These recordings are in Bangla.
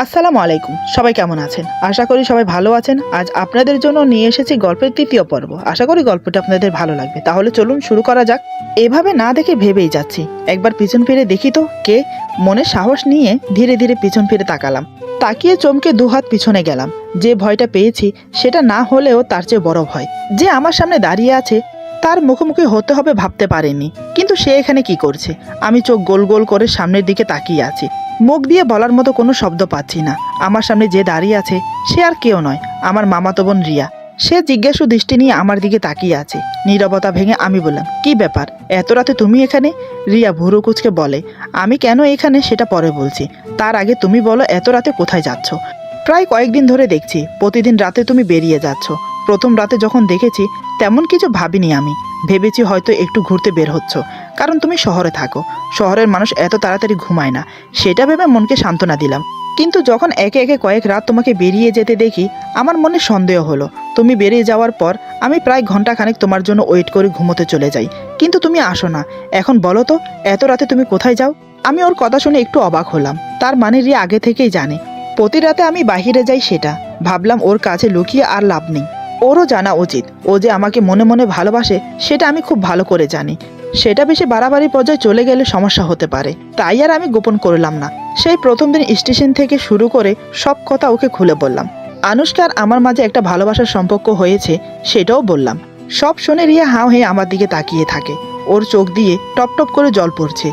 আসসালামু আলাইকুম। সবাই কেমন আছেন? আশা করি সবাই ভালো আছেন। আজ আপনাদের জন্য নিয়ে এসেছি গল্পের তৃতীয় পর্ব। আশা করি গল্পটা আপনাদের ভালো লাগবে। তাহলে চলুন শুরু করা যাক। এভাবে না দেখে ভেবেই যাচ্ছি, একবার পিছন ফিরে দেখি তো কে। মনে সাহস নিয়ে ধীরে ধীরে পিছন ফিরে তাকালাম। তাকিয়ে চমকে দুহাত পিছনে গেলাম। যে ভয়টা পেয়েছি সেটা না হলেও তার চেয়ে বড় ভয়। যে আমার সামনে দাঁড়িয়ে আছে তার মুখোমুখি হতে হবে ভাবতে পারিনি, কিন্তু সে এখানে কি করছে? আমি চোখ গোল গোল করে সামনের দিকে তাকিয়ে আছি। মুখ দিয়ে বলার মতো কোনো শব্দ পাচ্ছি না। আমার সামনে যে দাঁড়িয়ে আছে সে আর কেউ নয়, আমার মামাতো বোন রিয়া। সে জিজ্ঞাসু দৃষ্টি নিয়ে আমার দিকে তাকিয়ে আছে। নীরবতা ভেঙে আমি বললাম, কি ব্যাপার, এত রাতে তুমি এখানে? রিয়া ভুরু কুচকে বলে, আমি কেন এখানে সেটা পরে বলছি, তার আগে তুমি বলো এত রাতে কোথায় যাচ্ছ? প্রায় কয়েকদিন ধরে দেখছি প্রতিদিন রাতে তুমি বেরিয়ে যাচ্ছ। প্রথম রাতে যখন দেখেছি তেমন কিছু ভাবিনি আমি। ভেবেছি হয়তো একটু ঘুরতে বের হচ্ছ, কারণ তুমি শহরে থাকো। শহরের মানুষ এত তাড়াতাড়ি ঘুমায় না, সেটা ভেবে মনকে সান্ত্বনা দিলাম। কিন্তু যখন একে একে কয়েক রাত তোমাকে বেরিয়ে যেতে দেখি আমার মনে সন্দেহ হলো। তুমি বেরিয়ে যাওয়ার পর আমি প্রায় ঘন্টাখানেক তোমার জন্য ওয়েট করে ঘুমোতে চলে যাই, কিন্তু তুমি আসো না। এখন বলো তো, এত রাতে তুমি কোথায় যাও? আমি ওর কথা শুনে একটু অবাক হলাম। তার মানে রিয়া আগে থেকেই জানে প্রতি রাতে আমি বাহিরে যাই। সেটা ভাবলাম ওর কাছে লুকিয়ে আর লাভ নেই। ওরও জানা উচিত ও যে আমাকে মনে মনে ভালোবাসে, সেটা আমি খুব ভালো করে জানি। সেটা বেশি বাড়াবাড়ি পর্যায়ে চলে গেলে সমস্যা হতে পারে, তাই আর আমি গোপন করলাম না। সেই প্রথম দিন স্টেশন থেকে শুরু করে সব কথা ওকে খুলে বললাম। আনুশকা আর আমার মাঝে একটা ভালোবাসার সম্পর্ক হয়েছে সেটাও বললাম। সব শুনে রিয়া হাঁ হয়ে আমার দিকে তাকিয়ে থাকে। ওর চোখ দিয়ে টপ টপ করে জল পড়ছে।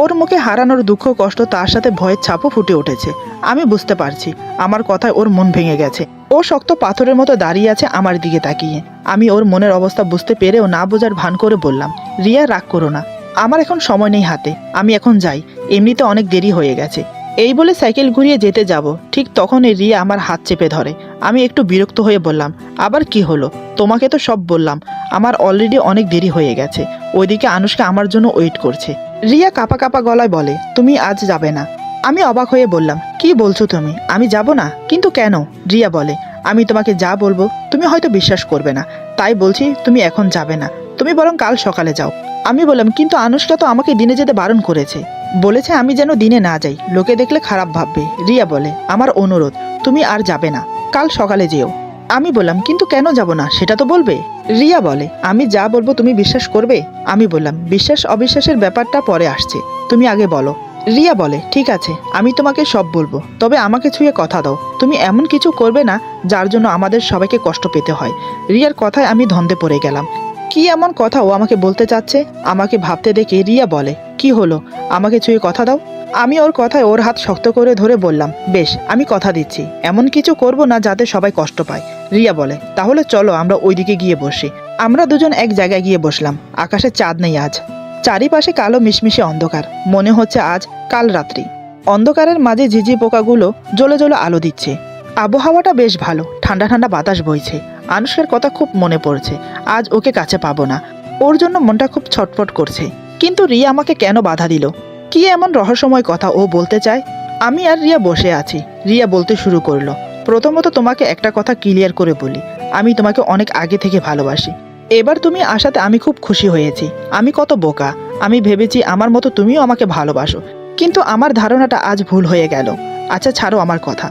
ওর মুখে হারানোর দুঃখ কষ্ট, তার সাথে ভয়ের ছাপও ফুটে উঠেছে। আমি বুঝতে পারছি আমার কথায় ওর মন ভেঙে গেছে। ও শক্ত পাথরের মতো দাঁড়িয়ে আছে আমার দিকে তাকিয়ে। আমি ওর মনের অবস্থা বুঝতে পেরেও না বোঝার ভান করে বললাম, রিয়া রাগ করো না, আমার এখন সময় নেই হাতে, আমি এখন যাই, এমনিতে অনেক দেরি হয়ে গেছে। এই বলে সাইকেল ঘুরিয়ে যেতে যাব, ঠিক তখনই রিয়া আমার হাত চেপে ধরে। আমি একটু বিরক্ত হয়ে বললাম, আবার কি হলো? তোমাকে তো সব বললাম, আমার অলরেডি অনেক দেরি হয়ে গেছে। ওইদিকে আনুশকা আমার জন্য ওয়েট করছে। রিয়া কাঁপা কাঁপা গলায় বলে, তুমি আজ যাবে না? আমি অবাক হয়ে বললাম, কি বলছো তুমি? আমি যাব না? কিন্তু কেন? রিয়া বলে, আমি তোমাকে যা বলবো তুমি হয়তো বিশ্বাস করবে না, তাই বলছি তুমি এখন যাবে না, তুমি বরং কাল সকালে যাও। আমি বললাম, কিন্তু আনুশকা তো আমাকে দিনে যেতে বারণ করেছে, বলেছে আমি যেন দিনে না যাই, লোকে দেখলে খারাপ ভাববে। রিয়া বলে, আমার অনুরোধ, তুমি আর যাবে না, কাল সকালে যেও। আমি বললাম, কিন্তু কেন যাব না সেটা তো বলবে। রিয়া বলে, আমি যা বলবো তুমি বিশ্বাস করবে? আমি বললাম, বিশ্বাস অবিশ্বাসের ব্যাপারটা পরে আসছে, তুমি আগে বলো। রিয়া বলে, ঠিক আছে, আমি তোমাকে সব বলবো, তবে আমাকে ছুঁয়ে কথা দাও, তুমি এমন কিছু করবে না যার জন্য আমাদের সবাইকে কষ্ট পেতে হয়। রিয়ার কথায় আমি ধন্দে পড়ে গেলাম। কি এমন কথা ও আমাকে বলতে চাচ্ছে? আমাকে ভাবতে দেখে রিয়া বলে, কি হলো, আমাকে ছুঁয়ে কথা দাও। আমি ওর কথায় ওর হাত শক্ত করে ধরে বললাম, বেশ, আমি কথা দিচ্ছি, এমন কিছু করব না যাতে সবাই কষ্ট পায়। রিয়া বলে, তাহলে চলো আমরা ওইদিকে গিয়ে বসি। আমরা দুজন এক জায়গায় গিয়ে বসলাম। আকাশে চাঁদ নেই আজ, চারিপাশে কালো মিশমিশে অন্ধকার, মনে হচ্ছে আজ কাল রাত্রি। অন্ধকারের মাঝে ঝিঝি পোকাগুলো জ্বলে জ্বলে আলো দিচ্ছে। আবহাওয়াটা বেশ ভালো, ঠান্ডা ঠান্ডা বাতাস বইছে। আনুশকার কথা খুব মনে পড়ছে, আজ ওকে কাছে পাবো না, ওর জন্য মনটা খুব ছটফট করছে। কিন্তু রিয়া আমাকে কেন বাধা দিল? কি এমন রহস্যময় কথা ও বলতে চায়? আমি আর রিয়া বসে আছি। রিয়া বলতে শুরু করলো, প্রথমত তোমাকে একটা কথা ক্লিয়ার করে বলি, আমি তোমাকে অনেক আগে থেকে ভালোবাসি। এবার তুমি আসাতে আমি খুব খুশি হয়েছি। আমি কত বোকা, আমি ভেবেছি আমার মতো তুমিও আমাকে ভালোবাসো, কিন্তু আমার ধারণাটা আজ ভুল হয়ে গেল। আচ্ছা ছাড়ো আমার কথা,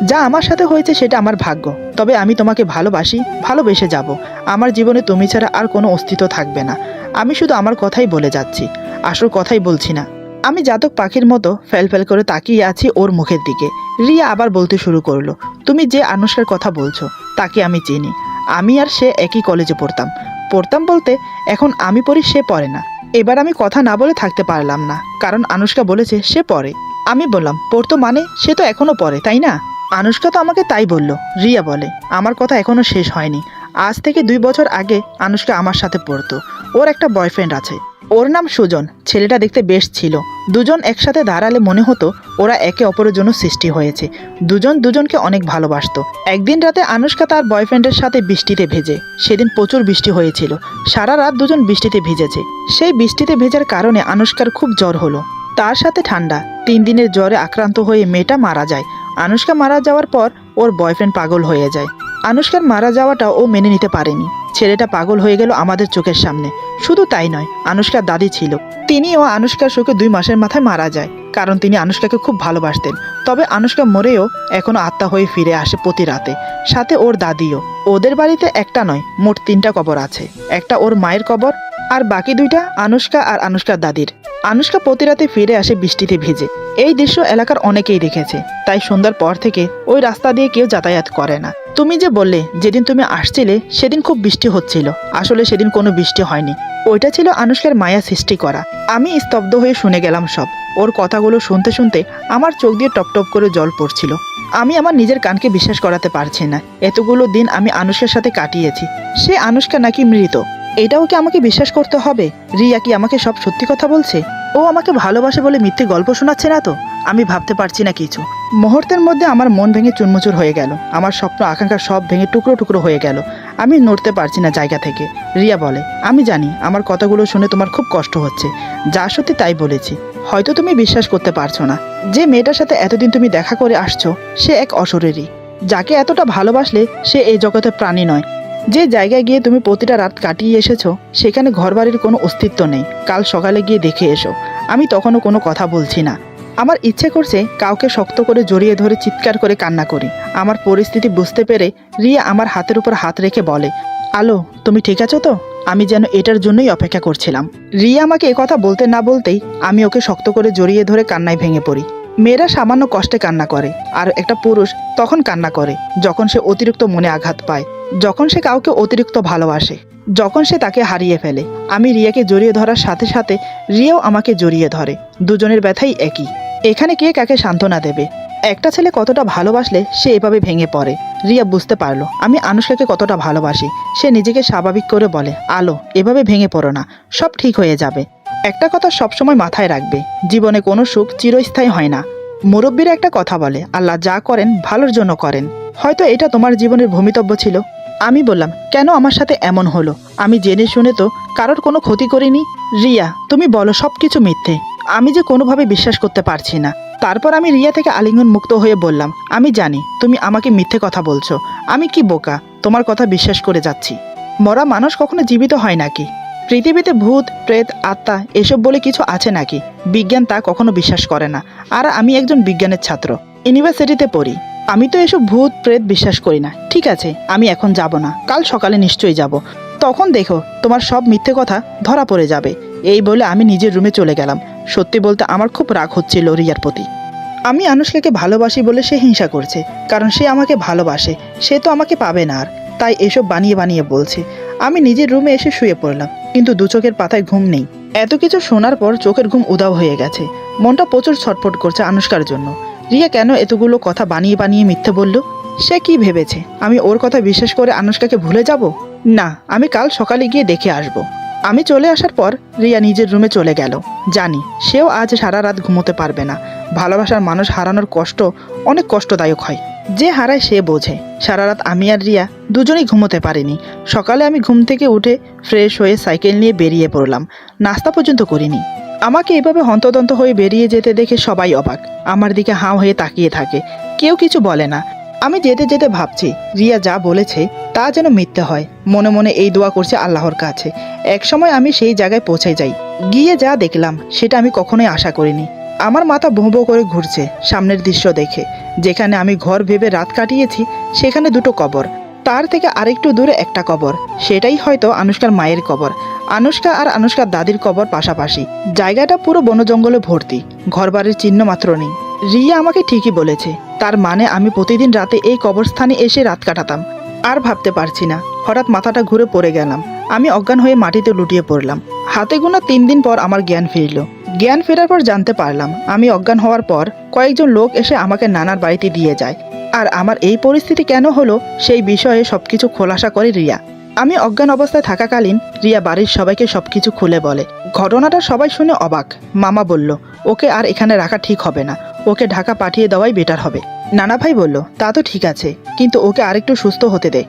যা আমার সাথে হয়েছে সেটা আমার ভাগ্য, তবে আমি তোমাকে ভালোবাসি, ভালোবেসে যাব। আমার জীবনে তুমি ছাড়া আর কোনো অস্তিত্ব থাকবে না। আমি শুধু আমার কথাই বলে যাচ্ছি, আসল কথাই বলছি না। আমি জাতক পাখির মতো ফেল ফেল করে তাকিয়ে আছি ওর মুখের দিকে। রিয়া আবার বলতে শুরু করলো, তুমি যে আনুশকার কথা বলছো তাকে আমি চিনি। আমি আর সে একই কলেজে পড়তাম। পড়তাম বলতে এখন আমি পড়ি, সে পড়ে না। এবার আমি কথা না বলে থাকতে পারলাম না, কারণ আনুশকা বলেছে সে পড়ে। আমি বললাম, পড়তো মানে সে তো এখনো পড়ে, তাই না? আনুশকা তো আমাকে তাই বলল। রিয়া বলে, আমার কথা এখনো শেষ হয়নি। আজ থেকে 2 বছর আগে আনুশকা আমার সাথে পড়তো। ওর একটা বয়ফ্রেন্ড আছে, ওর নাম সুজন। ছেলেটা দেখতে বেশ ছিল। দুজন একসাথে দাঁড়ালে মনে হতো ওরা একে অপরের জন্য সৃষ্টি হয়েছে। দুজন দুজনকে অনেক ভালোবাসতো। একদিন রাতে আনুশকা তার বয়ফ্রেন্ডের সাথে বৃষ্টিতে ভেজে। সেদিন প্রচুর বৃষ্টি হয়েছিল, সারা রাত দুজন বৃষ্টিতে ভিজেছে। সেই বৃষ্টিতে ভেজার কারণে আনুশকার খুব জ্বর হলো, তার সাথে ঠান্ডা। 3 দিনের জ্বরে আক্রান্ত হয়ে মেয়েটা মারা যায়। আনুশকা মারা যাওয়ার পর ওর বয়ফ্রেন্ড পাগল হয়ে যায়। আনুশকার মারা যাওয়াটা ও মেনে নিতে পারেনি। ছেলেটা পাগল হয়ে গেল আমাদের চোখের সামনে। শুধু তাই নয়, আনুশকার দাদি ছিল, তিনিও আনুশকার শোকে 2 মাসের মাথায় মারা যায়, কারণ তিনি আনুশকাকে খুব ভালোবাসতেন। তবে আনুশকা মরেও এখনো আত্মা হয়ে ফিরে আসে প্রতি রাতে, সাথে ওর দাদিও। ওদের বাড়িতে একটা নয়, মোট 3টা কবর আছে। একটা ওর মায়ের কবর, আর বাকি 2টা আনুশকা আর আনুশকার দাদির। আনুশকা প্রতি রাতে ফিরে আসে বৃষ্টিতে ভিজে। এই দৃশ্য এলাকার অনেকেই দেখেছে, তাই সন্ধ্যার পর থেকে ওই রাস্তা দিয়ে কেউ যাতায়াত করে না। তুমি যে বললে যেদিন তুমি আসছিলে সেদিন খুব বৃষ্টি হচ্ছিল, আসলে সেদিন কোনো বৃষ্টি হয়নি। ওইটা ছিল আনুশকার মায়া সৃষ্টি করা। আমি স্তব্ধ হয়ে শুনে গেলাম সব। ওর কথাগুলো শুনতে শুনতে আমার চোখ দিয়ে টপ টপ করে জল পড়ছিল। আমি আমার নিজের কানকে বিশ্বাস করাতে পারছি না। এতগুলো দিন আমি আনুশকার সাথে কাটিয়েছি, সে আনুশকা নাকি মৃত। এটাও কি আমাকে বিশ্বাস করতে হবে? রিয়া কি আমাকে সব সত্যি কথা বলছে? ও আমাকে ভালোবাসে বলে মিথ্যে গল্প শোনাচ্ছে না তো? আমি ভাবতে পারছি না কিছু। মুহূর্তের মধ্যে আমার মন ভেঙে চুরমুচুর হয়ে গেল। আমার স্বপ্ন আকাঙ্ক্ষা সব ভেঙে টুকরো টুকরো হয়ে গেল। আমি নড়তে পারছি না জায়গা থেকে। রিয়া বলে, আমি জানি আমার কথাগুলো শুনে তোমার খুব কষ্ট হচ্ছে। যা সত্যি তাই বলেছি। হয়তো তুমি বিশ্বাস করতে পারছো না। যে মেয়েটার সাথে এতদিন তুমি দেখা করে আসছো, সে এক অশরীরী। যাকে এতটা ভালোবাসলে সে এই জগতে প্রাণী নয়। যে জায়গায় গিয়ে তুমি প্রতিটা রাত কাটিয়ে এসেছো, সেখানে ঘরবাড়ির কোনো অস্তিত্ব নেই। কাল সকালে গিয়ে দেখে এসো। আমি তখনও কোনো কথা বলছি না। আমার ইচ্ছে করছে কাউকে শক্ত করে জড়িয়ে ধরে চিৎকার করে কান্না করি। আমার পরিস্থিতি বুঝতে পেরে রিয়া আমার হাতের উপর হাত রেখে বলে, আলো, তুমি ঠিক আছো তো? আমি যেন এটার জন্যই অপেক্ষা করছিলাম। রিয়া আমাকে কথা বলতে না বলতেই আমি ওকে শক্ত করে জড়িয়ে ধরে কান্নায় ভেঙে পড়ি। মেয়েরা সামান্য কষ্টে কান্না করে, আর একটা পুরুষ তখন কান্না করে যখন সে অতিরিক্ত মনে আঘাত পায়, যখন সে কাউকে অতিরিক্ত ভালোবাসে, যখন সে তাকে হারিয়ে ফেলে। আমি রিয়াকে জড়িয়ে ধরার সাথে সাথে রিয়াও আমাকে জড়িয়ে ধরে। দুজনের ব্যথাই একই। এখানে কে কাকে সান্ত্বনা দেবে? একটা ছেলে কতটা ভালোবাসলে সে এভাবে ভেঙে পড়ে। রিয়া বুঝতে পারলো আমি আনুশকাকে কতটা ভালোবাসি। সে নিজেকে স্বাভাবিক করে বলে, আলো, এভাবে ভেঙে পড়ো না, সব ঠিক হয়ে যাবে। একটা কথা সবসময় মাথায় রাখবে, জীবনে কোনো সুখ চিরস্থায়ী হয় না। মুরব্বীরা একটা কথা বলে, আল্লাহ যা করেন ভালোর জন্য করেন। হয়তো এটা তোমার জীবনের ভূমিতব্য ছিল। আমি বললাম, কেন আমার সাথে এমন হলো? আমি জেনে শুনে তো কারোর কোনো ক্ষতি করিনি। রিয়া, তুমি বলো সব কিছু মিথ্যে। আমি যে কোনোভাবে বিশ্বাস করতে পারছি না। তারপর আমি রিয়া থেকে আলিঙ্গন মুক্ত হয়ে বললাম, আমি জানি তুমি আমাকে মিথ্যে কথা বলছো। আমি কি বোকা, তোমার কথা বিশ্বাস করে যাচ্ছি। মরা মানুষ কখনো জীবিত হয় নাকি? পৃথিবীতে ভূত, প্রেত, আত্মা এসব বলে কিছু আছে নাকি? বিজ্ঞান তা কখনো বিশ্বাস করে না। আর আমি একজন বিজ্ঞানের ছাত্র, ইউনিভার্সিটিতে পড়ি। আমি তো এসব ভূত প্রেত বিশ্বাস করি না। ঠিক আছে, আমি এখন যাব না, কাল সকালে নিশ্চয়ই যাব। তখন দেখো তোমার সব মিথ্যে কথা ধরা পড়ে যাবে। এই বলে আমি নিজের রুমে চলে গেলাম। সত্যি বলতে আমার খুব রাগ হচ্ছিল রিয়ার প্রতি। আমি আনুশকাকে ভালোবাসি বলে সে হিংসা করছে, কারণ সে আমাকে ভালোবাসে। সে তো আমাকে পাবে না আর, তাই এসব বানিয়ে বানিয়ে বলছে। আমি নিজের রুমে এসে শুয়ে পড়লাম, কিন্তু দু চোখের পাতায় ঘুম নেই। এত কিছু শোনার পর চোখের ঘুম উধাও হয়ে গেছে। মনটা প্রচুর ছটফট করছে আনুশকার জন্য। রিয়া কেন এতগুলো কথা বানিয়ে বানিয়ে মিথ্যে বলল? সে কি ভেবেছে আমি ওর কথা বিশ্বাস করে আনুশকাকে ভুলে যাব? না, আমি কাল সকালে গিয়ে দেখে আসব। আমি চলে আসার পর রিয়া নিজের রুমে চলে গেল। জানি সেও আজ সারা রাত ঘুমোতে পারবে না। ভালোবাসার মানুষ হারানোর কষ্ট অনেক কষ্টদায়ক হয়। যে হারায় সে বোঝে। সারা রাত আমি আর রিয়া দুজনেই ঘুমোতে পারিনি। সকালে আমি ঘুম থেকে উঠে ফ্রেশ হয়ে সাইকেল নিয়ে বেরিয়ে পড়লাম। নাস্তা পর্যন্ত করিনি। আমাকে এভাবে হন্তদন্ত হয়ে বেরিয়ে যেতে দেখে সবাই অবাক। আমার দিকে হাঁ হয়ে তাকিয়ে থাকে, কেউ কিছু বলে না। আমি যেতে যেতে ভাবছি রিয়া যা বলেছে তা যেন মিথ্যে হয়। মনে মনে এই দোয়া করছে আল্লাহর কাছে একসময় আমি সেই জায়গায় পৌঁছে যাই। গিয়ে যা দেখলাম সেটা আমি কখনোই আশা করিনি। আমার মাথা ভোঁ ভোঁ করে ঘুরছে সামনের দৃশ্য দেখে। যেখানে আমি ঘর ভেবে রাত কাটিয়েছি সেখানে 2টো কবর, তার থেকে আরেকটু দূরে একটা কবর। সেটাই হয়তো আনুশকার মায়ের কবর। আনুশকা আর আনুশকার দাদির কবর পাশাপাশি। জায়গাটা পুরো বনজঙ্গলে ভর্তি, ঘরবাড়ির চিহ্ন মাত্র নেই। রিয়া আমাকে ঠিকই বলেছে, তার মানে আমি প্রতিদিন রাতে এই কবরস্থানে এসে রাত কাটাতাম। আর ভাবতে পারছি না। হঠাৎ মাথাটা ঘুরে পড়ে গেলাম। আমি অজ্ঞান হয়ে মাটিতে লুটিয়ে পড়লাম। হাতে গোনা 3 দিন পর আমার জ্ঞান ফিরল। জ্ঞান ফেরার পর জানতে পারলাম আমি অজ্ঞান হওয়ার পর কয়েকজন লোক এসে আমাকে নানার বাড়িতে দিয়ে যায়। আর আমার এই পরিস্থিতি কেন হলো সেই বিষয়ে সবকিছু খোলাসা করে রিয়া। আমি অজ্ঞান অবস্থায় থাকাকালীন রিয়া বাড়ির সবাইকে সবকিছু খুলে বলে। ঘটনাটা সবাই শুনে অবাক। মামা বলল, ওকে আর এখানে রাখা ঠিক হবে না, ওকে ঢাকা পাঠিয়ে দেওয়াই বেটার হবে। নানা ভাই বলল, তা তো ঠিক আছে, কিন্তু ওকে আরেকটু সুস্থ হতে দে।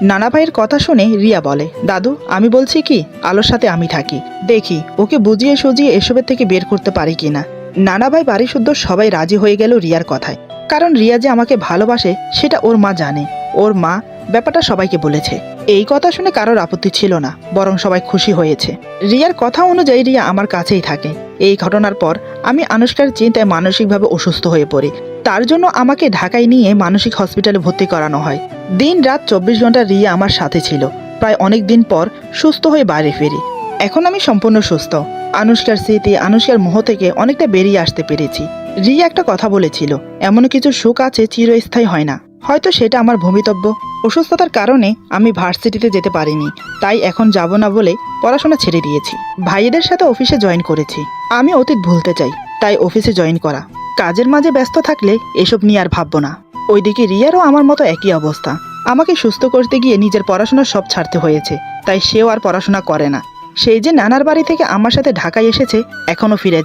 নানা ভাইয়ের কথা শুনে রিয়া বলে, দাদু, আমি বলছি কি, আলোর সাথে আমি থাকি, দেখি ওকে বুঝিয়ে সুজিয়ে এসবের থেকে বের করতে পারি কিনা। নানা ভাই বাড়ি শুদ্ধ সবাই রাজি হয়ে গেল রিয়ার কথায়। কারণ রিয়া যে আমাকে ভালোবাসে সেটা ওর মা জানে। ওর মা ব্যাপারটা সবাইকে বলেছে। এই কথা শুনে কারোর আপত্তি ছিল না, বরং সবাই খুশি হয়েছে। রিয়ার কথা অনুযায়ী রিয়া আমার কাছেই থাকে। এই ঘটনার পর আমি আনুশকার চিন্তায় মানসিকভাবে অসুস্থ হয়ে পড়ি। তার জন্য আমাকে ঢাকায় নিয়ে মানসিক হসপিটালে ভর্তি করানো হয়। দিন রাত 24 ঘন্টা রিয়া আমার সাথে ছিল। প্রায় অনেক দিন পর সুস্থ হয়ে বাড়ি ফিরি। এখন আমি সম্পূর্ণ সুস্থ। আনুশকার স্মৃতি, আনুশকার মোহ থেকে অনেকটা বেরিয়ে আসতে পেরেছি। রিয়া একটা কথা বলেছিল, এমন কিছু সুখ আছে চিরস্থায়ী হয় না। হয়তো সেটা আমার ভবিতব্য। অসুস্থতার কারণে আমি ভার্সিটিতে যেতে পারিনি, তাই এখন যাব না বলে পড়াশোনা ছেড়ে দিয়েছি। ভাইয়েদের সাথে অফিসে জয়েন করেছি। আমি অতীত ভুলতে চাই, তাই অফিসে জয়েন করা। কাজের মাঝে ব্যস্ত থাকলে এসব নিয়ে আর ভাববো না। ওইদিকে রিয়ারও আমার মতো একই অবস্থা। আমাকে সুস্থ করতে গিয়ে নিজের পড়াশোনা সব ছাড়তে হয়েছে, তাই সেও আর পড়াশোনা করে না। সেই যে নানার বাড়ি থেকে আমার সাথে ঢাকায় এসেছে, এখনো ফিরে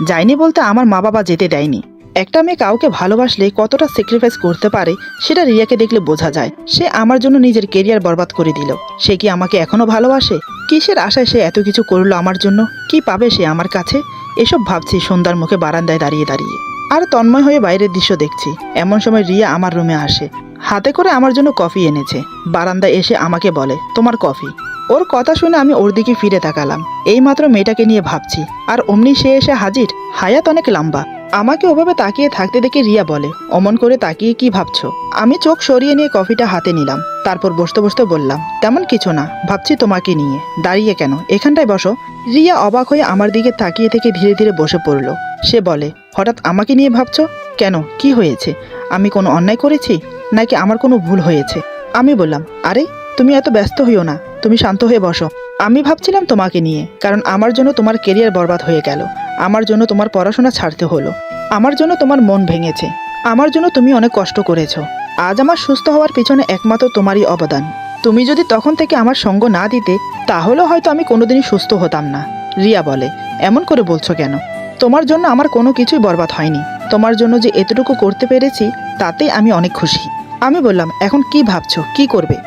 যায়নি বলতে আমার মা বাবা যেতে দেয়নি। একটা মেয়ে কাউকে ভালোবাসলে কতটা স্যাক্রিফাইস করতে পারে সেটা রিয়াকে দেখলে বোঝা যায়। সে আমার জন্য নিজের কেরিয়ার বরবাদ করে দিল। সে কি আমাকে এখনো ভালোবাসে? কিসের আশায় সে এত কিছু করলো আমার জন্য? কি পাবে সে আমার কাছে? এসব ভাবছি সন্ধ্যার মুখে বারান্দায় দাঁড়িয়ে দাঁড়িয়ে। আর তন্ময় হয়ে বাইরের দৃশ্য দেখছি। এমন সময় রিয়া আমার রুমে আসে, হাতে করে আমার জন্য কফি এনেছে। বারান্দায় এসে আমাকে বলে, তোমার কফি। ওর কথা শুনে আমি ওর দিকে ফিরে তাকালাম। এইমাত্র মেয়েটাকে নিয়ে ভাবছি, আর অমনি সে এসে হাজির। হায়াত অনেক লম্বা। আমাকে ওভাবে তাকিয়ে থাকতে দেখে রিয়া বলে, অমন করে তাকিয়ে কি ভাবছো? আমি চোখ সরিয়ে নিয়ে কফিটা হাতে নিলাম। তারপর বসতে বসতে বললাম, তেমন কিছু না, ভাবছি তোমাকে নিয়ে। দাঁড়িয়ে কেন, এখানটায় বসো। রিয়া অবাক হয়ে আমার দিকে তাকিয়ে থেকে ধীরে ধীরে বসে পড়ল। সে বলে, হঠাৎ আমাকে নিয়ে ভাবছো কেন? কি হয়েছে? আমি কোনো অন্যায় করেছি, নাকি আমার কোনো ভুল হয়েছে? আমি বললাম, আরে তুমি এত ব্যস্ত হইও না, তুমি শান্ত হয়ে বসো। আমি ভাবছিলাম তোমাকে নিয়ে, কারণ আমার জন্য তোমার কেরিয়ার বরবাদ হয়ে গেল। আমার জন্য তোমার পড়াশোনা ছাড়তে হলো। আমার জন্য তোমার মন ভেঙেছে। আমার জন্য তুমি অনেক কষ্ট করেছো। আজ আমার সুস্থ হওয়ার পিছনে একমাত্র তোমারই অবদান। তুমি যদি তখন থেকে আমার সঙ্গ না দিতে, তাহলে হয়তো আমি কোনোদিনই সুস্থ হতাম না। রিয়া বলে, এমন করে বলছো কেন? তোমার জন্য আমার কোনো কিছুই বরবাদ হয়নি। তোমার জন্য যে এতটুকু করতে পেরেছি, তাতেই আমি অনেক খুশি। আমি বললাম, এখন কি ভাবছো, কি করবে?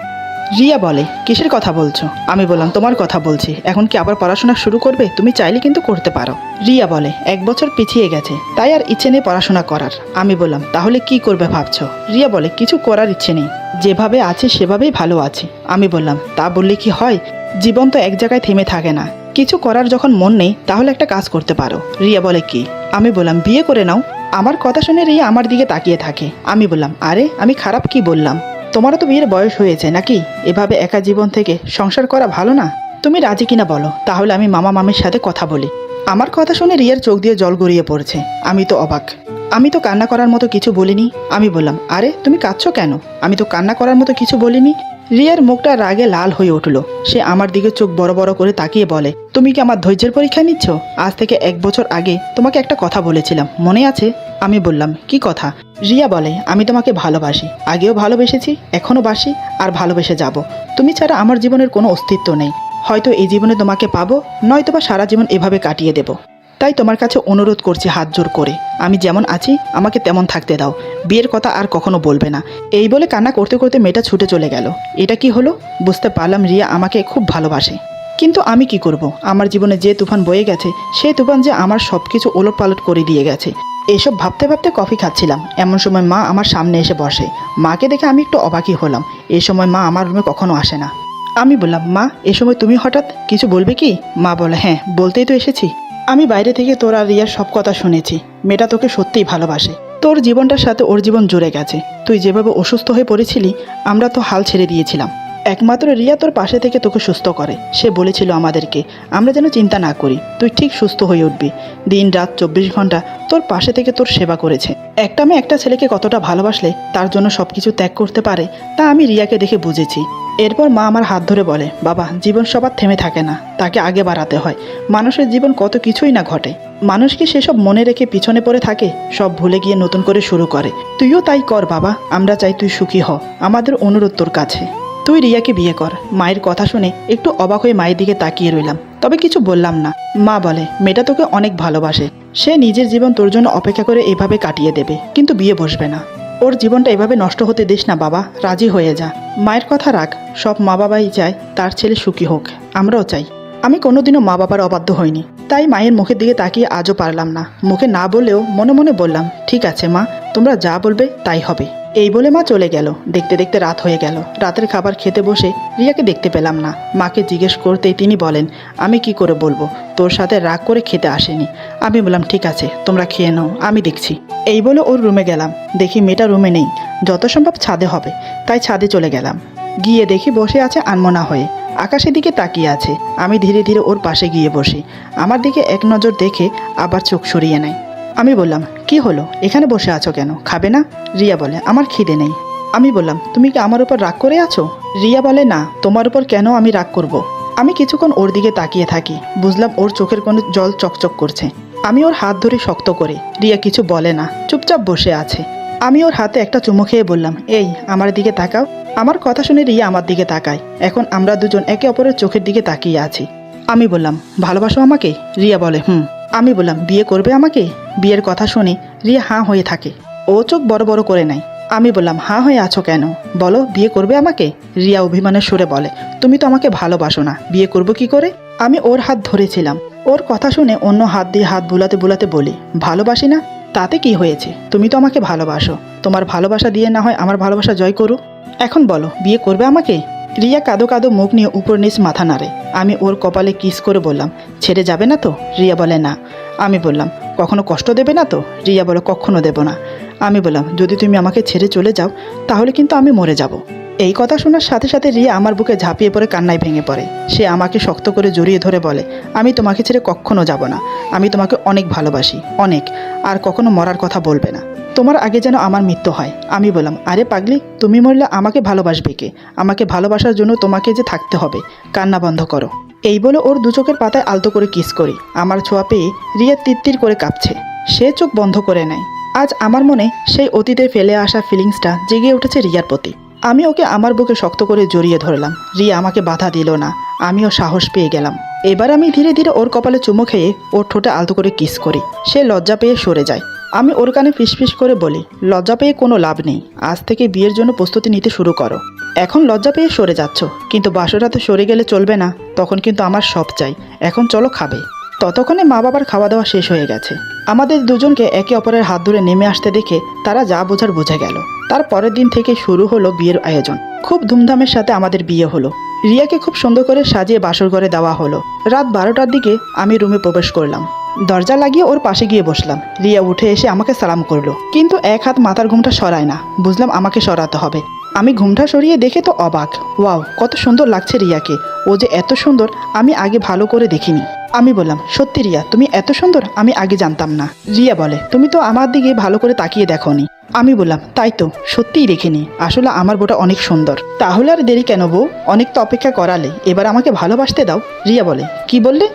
রিয়া বলে, কিসের কথা বলছো? আমি বললাম, তোমার কথা বলছি। এখন কি আবার পড়াশোনা শুরু করবে? তুমি চাইলে কিন্তু করতে পারো। রিয়া বলে, 1 বছর পিছিয়ে গেছে, তাই আর ইচ্ছে নেই পড়াশোনা করার। আমি বললাম, তাহলে কি করবে ভাবছো? রিয়া বলে, কিছু করার ইচ্ছে নেই, যেভাবে আছে সেভাবেই ভালো আছি। আমি বললাম, তা বললে কি হয়? জীবন তো এক জায়গায় থেমে থাকে না। কিছু করার যখন মন নেই, তাহলে একটা কাজ করতে পারো। রিয়া বলে, কি? আমি বললাম, বিয়ে করে নাও। আমার কথা শুনে রিয়া আমার দিকে তাকিয়ে থাকে। আমি বললাম, আরে আমি খারাপ কি বললাম? তোমারও তো বিয়ের বয়স হয়েছে নাকি? এভাবে একা জীবন থেকে সংসার করা ভালো না। তুমি রাজি কিনা বলো, তাহলে আমি মামা মামির সাথে কথা বলি। আমার কথা শুনে রিয়ার চোখ দিয়ে জল গড়িয়ে পড়ছে। আমি তো অবাক। আমি তো কান্না করার মতো কিছু বলিনি। আমি বললাম, আরে তুমি কাঁদছো কেন? আমি তো কান্না করার মতো কিছু বলিনি। রিয়ার মুখটা রাগে লাল হয়ে উঠল। সে আমার দিকে চোখ বড় বড় করে তাকিয়ে বলে, তুমি কি আমার ধৈর্যের পরীক্ষা নিচ্ছ? আজ থেকে 1 বছর আগে তোমাকে একটা কথা বলেছিলাম, মনে আছে? আমি বললাম, কি কথা? রিয়া বলে, আমি তোমাকে ভালোবাসি। আগেও ভালোবেসেছি, এখনও বাসি, আর ভালোবেসে যাব। তুমি ছাড়া আমার জীবনের কোনো অস্তিত্ব নেই। হয়তো এই জীবনে তোমাকে পাবো, নয়তোবা সারা জীবন এভাবে কাটিয়ে দেব। তাই তোমার কাছে অনুরোধ করছি হাত জোর করে, আমি যেমন আছি আমাকে তেমন থাকতে দাও। বিয়ের কথা আর কখনো বলবে না। এই বলে কান্না করতে করতে মেয়েটা ছুটে চলে গেল। এটা কি হলো? বুঝতে পারলাম রিয়া আমাকে খুব ভালোবাসে। কিন্তু আমি কি করব? আমার জীবনে যে তুফান বয়ে গেছে, সেই তুফান যে আমার সব কিছু ওলটপালট করে দিয়ে গেছে। এইসব ভাবতে ভাবতে কফি খাচ্ছিলাম। এমন সময় মা আমার সামনে এসে বসে। মাকে দেখে আমি একটু অবাকই হলাম। এই সময় মা আমার রুমে কখনো আসে না। আমি বললাম, মা এ সময় তুমি হঠাৎ কিছু বলবে কি? মা বলে, হ্যাঁ বলতেই তো এসেছি। আমি বাইরে থেকে তোর আর রিয়ার সব কথা শুনেছি। মেয়েটা তোকে সত্যিই ভালোবাসে। তোর জীবনটার সাথে ওর জীবন জুড়ে গেছে। তুই যেভাবে অসুস্থ হয়ে পড়েছিলি, আমরা তো হাল ছেড়ে দিয়েছিলাম। একমাত্র রিয়া তোর পাশে থেকে তোকে সুস্থ করে। সে বলেছিল আমাদেরকে, আমরা যেন চিন্তা না করি, তুই ঠিক সুস্থ হয়ে উঠবি। দিন রাত 24 ঘন্টা তোর পাশে থেকে তোর সেবা করেছে। একটা মেয়ে একটা ছেলেকে কতটা ভালোবাসলে তার জন্য সব কিছু ত্যাগ করতে পারে, তা আমি রিয়াকে দেখে বুঝেছি। এরপর মা আমার হাত ধরে বলে, বাবা জীবন সবার থেমে থাকে না, তাকে আগে বাড়াতে হয়। মানুষের জীবন কত কিছুই না ঘটে। মানুষ কি সেসব মনে রেখে পিছনে পড়ে থাকে? সব ভুলে গিয়ে নতুন করে শুরু করে। তুইও তাই কর বাবা, আমরা চাই তুই সুখী হ। আমাদের অনুরোধ তোর কাছে, তুই রিয়াকে বিয়ে কর। মায়ের কথা শুনে একটু অবাক হয়ে মায়ের দিকে তাকিয়ে রইলাম, তবে কিছু বললাম না। মা বলে, মেয়েটা তোকে অনেক ভালোবাসে। সে নিজের জীবন তোর জন্য অপেক্ষা করে এভাবে কাটিয়ে দেবে, কিন্তু বিয়ে বসবে না। ওর জীবনটা এভাবে নষ্ট হতে দিস না বাবা, রাজি হয়ে যা। মায়ের কথা রাখ। সব মা বাবাই চায় তার ছেলে সুখী হোক, আমরাও চাই। আমি কোনোদিনও মা বাবার অবাধ্য হইনি। তাই মায়ের মুখের দিকে তাকিয়ে আজও পারলাম না। মুখে না বললেও মনে মনে বললাম, ঠিক আছে মা, তোমরা যা বলবে তাই হবে। এই বলে মা চলে গেল। দেখতে দেখতে রাত হয়ে গেল। রাতের খাবার খেতে বসে রিয়াকে দেখতে পেলাম না। মাকে জিজ্ঞেস করতেই তিনি বলেন, আমি কি করে বলবো, তোর সাথে রাগ করে খেতে আসেনি। আমি বললাম, ঠিক আছে তোমরা খেয়ে নাও, আমি দেখছি। এই বলে ওর রুমে গেলাম। দেখি মেয়েটা রুমে নেই, যত সম্ভব ছাদে হবে, তাই ছাদে চলে গেলাম। গিয়ে দেখি বসে আছে আনমনা হয়ে, আকাশের দিকে তাকিয়ে আছে। আমি ধীরে ধীরে ওর পাশে গিয়ে বসি। আমার দিকে এক নজর দেখে আবার চোখ সরিয়ে নেয়। আমি বললাম, কি হলো, এখানে বসে আছো কেন, খাবে না? রিয়া বলে, আমার খিদে নেই। আমি বললাম, তুমি কি আমার উপর রাগ করে আছো? রিয়া বলে, না, তোমার উপর কেন আমি রাগ করব। আমি কিছুক্ষণ ওর দিকে তাকিয়ে থাকি। বুঝলাম ওর চোখের কোণে জল চকচক করছে। আমি ওর হাত ধরে শক্ত করে। রিয়া কিছু বলে না, চুপচাপ বসে আছে। আমি ওর হাতে একটা চুমু খেয়ে বললাম, এই আমার দিকে তাকাও। আমার কথা শুনে রিয়া আমার দিকে তাকায়। এখন আমরা দুজন একে অপরের চোখের দিকে তাকিয়ে আছি। আমি বললাম, ভালোবাসো আমাকে? রিয়া বলে, হুম। আমি বললাম, বিয়ে করবে আমাকে? বিয়ের কথা শুনে রিয়া হাঁ হয়ে থাকে। ও চোখ বড় বড় করে নেয়। আমি বললাম, হাঁ হয়ে আছো কেন, বলো, বিয়ে করবে আমাকে? রিয়া অভিমানের সুরে বলে, তুমি তো আমাকে ভালোবাসো না, বিয়ে করবো কি করে? আমি ওর হাত ধরেছিলাম। ওর কথা শুনে অন্য হাত দিয়ে হাত বুলাতে বুলাতে বলি, ভালোবাসি না? তাতে কি হয়েছে, তুমি তো আমাকে ভালোবাসো। তোমার ভালোবাসা দিয়ে না হয় আমার ভালোবাসা জয় করো। এখন বলো, বিয়ে করবে আমাকে? রিয়া কাঁদো কাঁদো মুখ নিয়ে উপর নিচ মাথা নাড়ে। আমি ওর কপালে কিস করে বললাম, ছেড়ে যাবে না তো? রিয়া বলে, না। আমি বললাম, কখনো কষ্ট দেবে না তো? রিয়া বলে, কখনো দেব না। আমি বললাম, যদি তুমি আমাকে ছেড়ে চলে যাও তাহলে কিন্তু আমি মরে যাব। এই কথা শোনার সাথে সাথে রিয়া আমার বুকে ঝাঁপিয়ে পড়ে কান্নায় ভেঙে পড়ে। সে আমাকে শক্ত করে জড়িয়ে ধরে বলে, আমি তোমাকে ছেড়ে কখনো যাব না। আমি তোমাকে অনেক ভালোবাসি, অনেক। আর কখনো মরার কথা বলবে না। তোমার আগে যেন আমার মৃত্যু হয়। আমি বললাম, আরে পাগলি, তুমি মরলে আমাকে ভালোবাসবে কে? আমাকে ভালোবাসার জন্য তোমাকে যে থাকতে হবে। কান্না বন্ধ করো। এই বলে ওর দু চোখের পাতায় আলতো করে কিস করি। আমার ছোঁয়া পেয়ে রিয়া তিত্তির করে কাঁপছে। সে চোখ বন্ধ করে নেয়। আজ আমার মনে সেই অতীতে ফেলে আসা ফিলিংসটা জেগে উঠেছে রিয়ার প্রতি। আমি ওকে আমার বুকে শক্ত করে জড়িয়ে ধরলাম। রিয়া আমাকে বাধা দিল না। আমিও সাহস পেয়ে গেলাম। এবার আমি ধীরে ধীরে ওর কপালে চুমু খেয়ে ওর ঠোঁটে আলতো করে কিস করি। সে লজ্জা পেয়ে সরে যায়। আমি ওর কানে ফিসফিস করে বলি, লজ্জা পেয়ে কোনো লাভ নেই। আজ থেকে বিয়ের জন্য প্রস্তুতি নিতে শুরু করো। এখন লজ্জা পেয়ে সরে যাচ্ছ, কিন্তু বাসরাতে সরে গেলে চলবে না। তখন কিন্তু আমার সব চাই। এখন চলো, খাবে। ততক্ষণে মা বাবার খাওয়া দাওয়া শেষ হয়ে গেছে। আমাদের দুজনকে একে অপরের হাত ধরে নেমে আসতে দেখে তারা যা বোঝার বুঝে গেল। তার পরের দিন থেকে শুরু হলো বিয়ের আয়োজন। খুব ধুমধামের সাথে আমাদের বিয়ে হলো। রিয়াকে খুব সুন্দর করে সাজিয়ে বাসর ঘরে দেওয়া হলো। রাত 12টার দিকে আমি রুমে প্রবেশ করলাম। দরজা লাগিয়ে ওর পাশে গিয়ে বসলাম। রিয়া উঠে এসে আমাকে সালাম করলো, কিন্তু এক হাত মাথার ঘুমটা সরায় না। বুঝলাম আমাকে সরাতে হবে। আমি ঘুমটা সরিয়ে দেখে তো অবাক। ওয়াও, কত সুন্দর লাগছে রিয়াকে। ও যে এত সুন্দর আমি আগে ভালো করে দেখিনি। আমি বললাম, সত্যি রিয়া, তুমি এত সুন্দর, আমি আগে জানতাম না। রিয়া বলে, তুমি তো আমার দিকে ভালো করে তাকিয়ে দেখোনি। আমি বললাম, তাই তো, সত্যিই দেখিনি। আসলে আমার বউটা অনেক সুন্দর। তাহলে আর দেরি কেন বউ, অনেক তো অপেক্ষা করালে, এবার আমাকে ভালোবাসতে দাও। রিয়া বলে, কি বললে?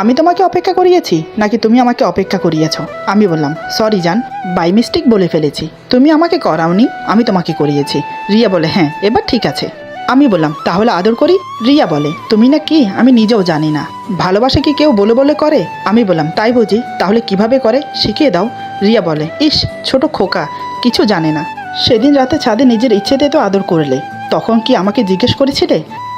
আমি তোমাকে অপেক্ষা করিয়েছি নাকি তুমি আমাকে অপেক্ষা করিয়েছ? আমি বললাম, সরি জান, বাই মিস্টেক বলে ফেলেছি। তুমি আমাকে করাওনি, আমি তোমাকে করিয়েছি। রিয়া বলে, হ্যাঁ, এবার ঠিক আছে। আমি বললাম, তাহলে আদর করি? রিয়া বলে, তুমি না কি, আমি নিজেও জানি না। ভালোবাসা কি কেউ বলে বলে করে? আমি বললাম, তাই বুঝি, তাহলে কিভাবে করে শিখিয়ে দাও। রিয়া বলে, ইস, ছোট খোকা, কিছু জানে না। সেদিন রাতে ছাদে নিজের ইচ্ছেতে তো আদর করলে, তখন কি আমাকে জিজ্ঞেস করেছিলে?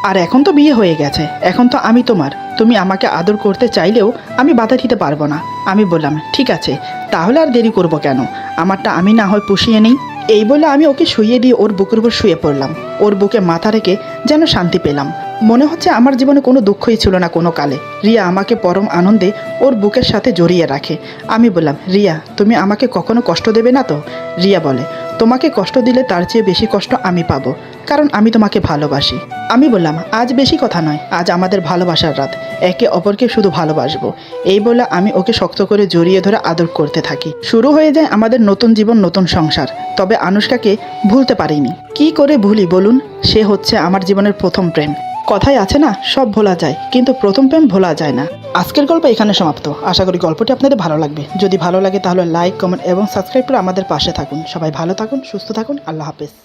আর এখন তো বিয়ে হয়ে গেছে, এখন তো আমি তোমার। তুমি আমাকে আদর করতে চাইলেও আমি বাধা দিতে পারবো না। আমি বললাম, ঠিক আছে, তাহলে আর দেরি করব কেন, আমারটা আমি না হয় পুষিয়ে নেই। এই বলে আমি ওকে শুইয়ে দিয়ে ওর বুকের উপর শুয়ে পড়লাম। ওর বুকে মাথা রেখে যেন শান্তি পেলাম। মনে হচ্ছে আমার জীবনে কোনো দুঃখই ছিল না কোনো কালে। রিয়া আমাকে পরম আনন্দে ওর বুকের সাথে জড়িয়ে রাখে। আমি বললাম, রিয়া, তুমি আমাকে কখনো কষ্ট দেবে না তো? রিয়া বলে, তোমাকে কষ্ট দিলে তার চেয়ে বেশি কষ্ট আমি পাবো, কারণ আমি তোমাকে ভালোবাসি। আমি বললাম, আজ বেশি কথা নয়, আজ আমাদের ভালোবাসার রাত। একে অপরকে শুধু ভালোবাসবো। এই বলে আমি ওকে শক্ত করে জড়িয়ে ধরে আদর করতে থাকি। শুরু হয়ে যায় আমাদের নতুন জীবন, নতুন সংসার। তবে আনুশকাকে ভুলতে পারিনি। কি করে ভুলি বলুন? সে হচ্ছে আমার জীবনের প্রথম প্রেম। কথাই আছে না, সব ভোলা যায়, কিন্তু প্রথম প্রেম ভোলা যায় না। আজকের গল্প এখানে সমাপ্ত। আশা করি গল্পটি আপনাদের ভালো লাগবে। যদি ভালো লাগে তাহলে লাইক, কমেন্ট এবং সাবস্ক্রাইব করে আমাদের পাশে থাকুন। সবাই ভালো থাকুন, সুস্থ থাকুন। আল্লাহ হাফেজ।